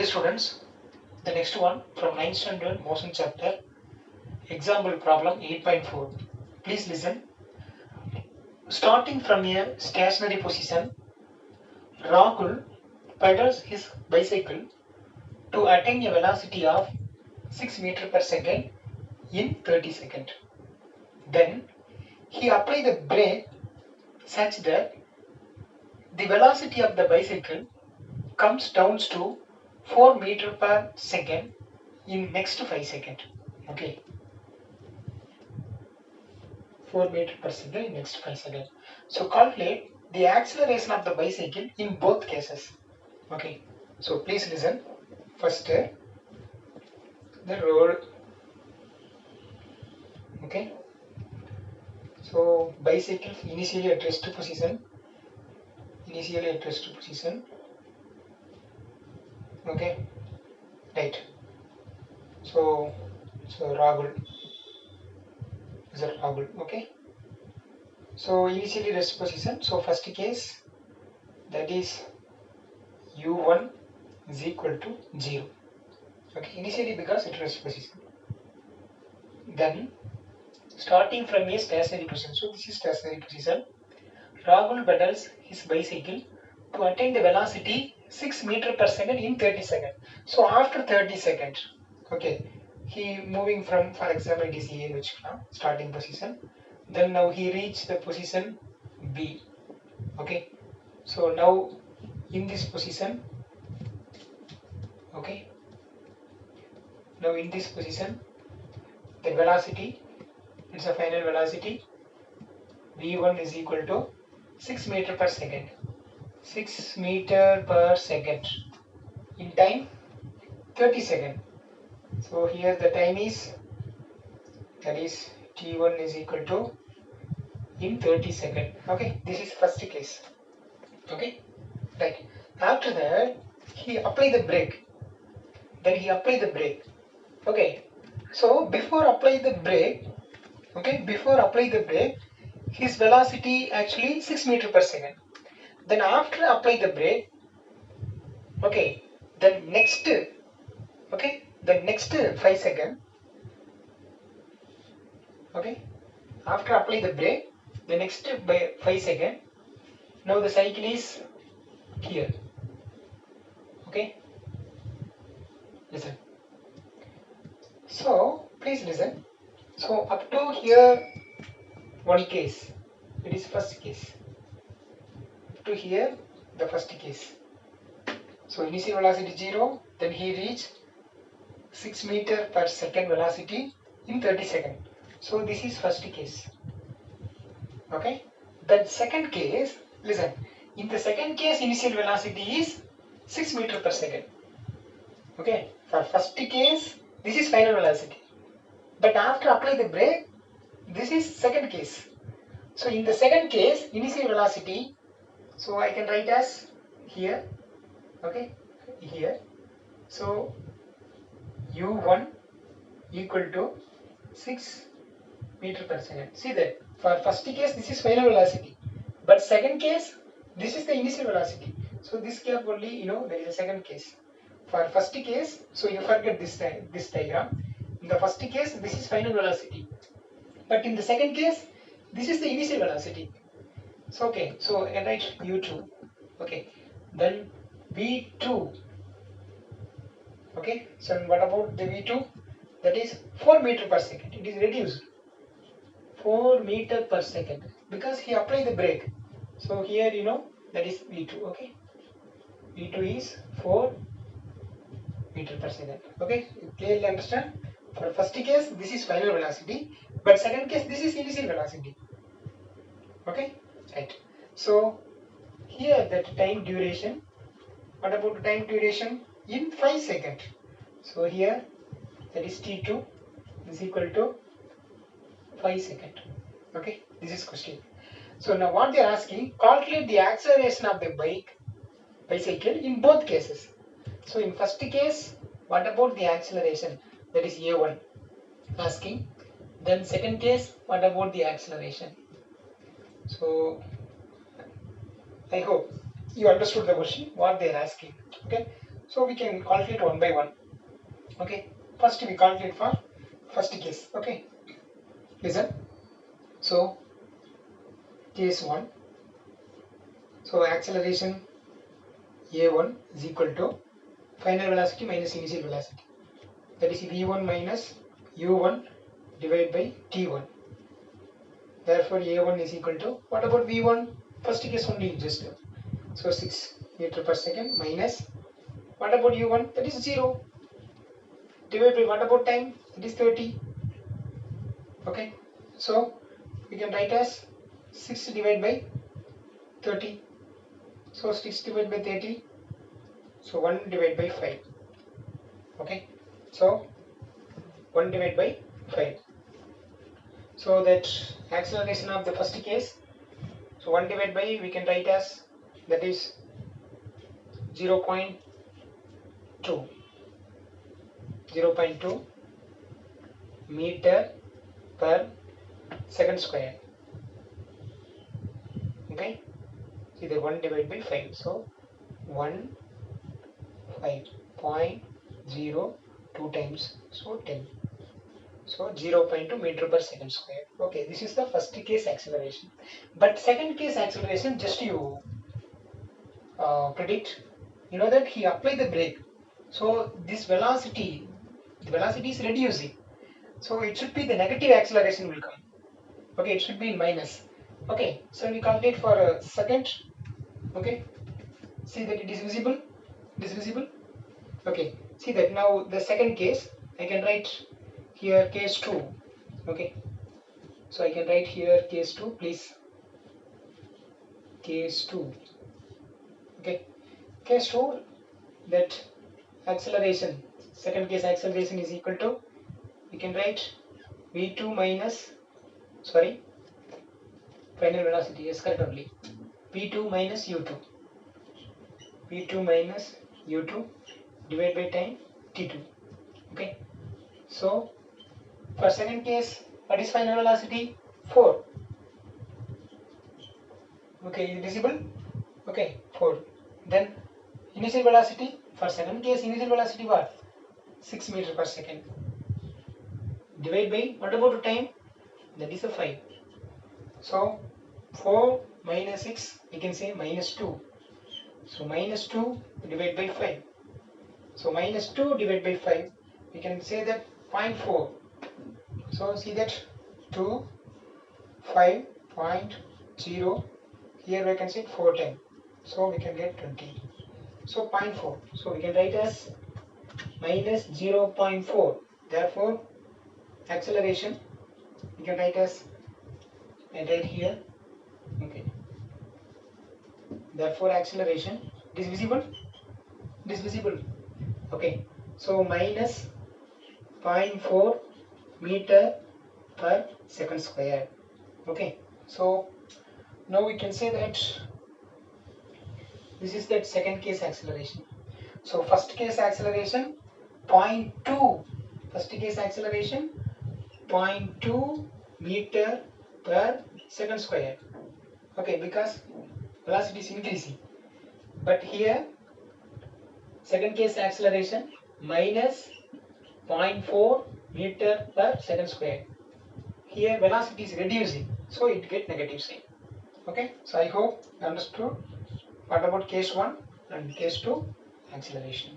Dear students, the next one from 9th standard motion chapter, example problem 8.4. Please listen. Starting from a stationary position, Rahul pedals his bicycle to attain a velocity of 6 meters per second in 30 seconds. Then he applies the brake such that the velocity of the bicycle comes down to 4 meters per second in next 5 seconds. Okay. 4 meters per second in next 5 seconds. So calculate the acceleration of the bicycle in both cases. Okay. So please listen. First, the road. Okay. So bicycle initially at rest position. Okay. Right. So Rahul. Is that Rahul? Okay. So initially rest position. So first case, that is u1 is equal to 0. Okay, initially because it rest position. Then starting from a stationary position, so this is stationary position, Rahul pedals his bicycle to attain the velocity 6 meters per second in 30 seconds. So after 30 seconds, okay, he moving from, for example, it is A which starting position. Then now he reached the position B. Okay, so now in this position, okay, now in this position, the velocity, it's a final velocity v1 is equal to 6 meter per second. 6 meter per second in time 30 seconds. So here the time is, that is t1 is equal to in 30 seconds. Okay, this is first case. Okay, right. After that he apply the brake. Then he apply the brake. Okay, so before apply the brake, his velocity actually 6 meter per second. Then after apply the brake, okay, the next 5 seconds, okay, after apply the brake, the next 5 seconds, now the cycle is here. Okay, listen. So please listen. So up to here one case, it is first case. Up to here the first case. So initial velocity 0, then he reached 6 meter per second velocity in 30 seconds. So this is first case. Okay. Then second case, listen. In the second case, initial velocity is 6 meter per second. Okay. For first case, this is final velocity. But after apply the brake, this is second case. So in the second case, initial velocity, so I can write as here. Okay. Here. So u1 equal to 6 meter per second. See that for first case this is final velocity, but second case this is the initial velocity. So this gap only there is a second case. For first case, so you forget this diagram. In the first case this is final velocity, but in the second case this is the initial velocity. So okay, so I write u2. Okay, then v2. Okay, so what about the v2? That is 4 meter per second. It is reduced 4 meter per second because he applied the brake. So here that is v2. Okay, v2 is 4 meter per second. Okay, you clearly understand? For first case this is final velocity, but second case this is initial velocity. Okay, right. So here that time duration, what about the time duration in 5 seconds? So here that is t2 is equal to 5 seconds. Okay, this is question. So now what they are asking, calculate the acceleration of the bicycle in both cases. So in first case, what about the acceleration? That is a1 asking. Then second case, what about the acceleration? So I hope you understood the question, what they are asking. Okay, So we can calculate one by one. Okay, first we calculate for first case. Okay, listen. So case 1. So acceleration a1 is equal to final velocity minus initial velocity. That is v1 minus u1 divided by t1. Therefore a1 is equal to, what about v1? First case only just. So 6 meter per second minus, what about u1? That is 0. Divided by, what about time? It is 30. Okay, so we can write as 6 divided by 30. So 6 divided by 30. So 1 divided by 5. Okay, so 1 divided by 5. So that acceleration of the first case, so 1 divided by, we can write as, that is 0.2. 0.2 meter per second square. Okay, see the 1 divided by 5. So 1 5.02 times, so 10. So 0.2 meter per second square. Okay, this is the first case acceleration. But second case acceleration, just you predict, you know that he applied the brake. So this velocity, the velocity is reducing. So it should be the negative acceleration will come. Okay, it should be in minus. Okay, so we calculate for a second. Okay, see that it is visible. It is visible. Okay, see that now the second case, I can write here case 2. Okay, so I can write here case 2, please. Case 2. Okay, case 2, that acceleration, second case acceleration is equal to, we can write v2 minus, sorry, final velocity, yes, correct only, v2 minus u2. v2 minus u2 divided by time t2. Okay, so for second case, what is final velocity? 4. Okay, is it visible? Okay, 4. Then initial velocity, for second case, initial velocity what? 6 meter per second. Divide by, what about the time? That is a 5. So 4 minus 6, we can say minus 2. So minus 2 divided by 5. So minus 2 divided by 5, we can say that 0.4. So see that 2, 5.0, here we can say 4 times. So we can get 20. So 0.4. So we can write as minus 0.4. Therefore, acceleration, we can write as, I write here. Okay. Therefore, acceleration, it is visible? It is visible. Okay. So minus 0.4 meter per second square. Okay. So now we can say that this is that second case acceleration. So first case acceleration 0.2. First case acceleration 0.2 meter per second square. Okay, because velocity is increasing. But here second case acceleration minus 0.4 meter per second square. Here velocity is reducing, so it get negative sign. Okay, so I hope you understood what about case 1 and case 2 acceleration.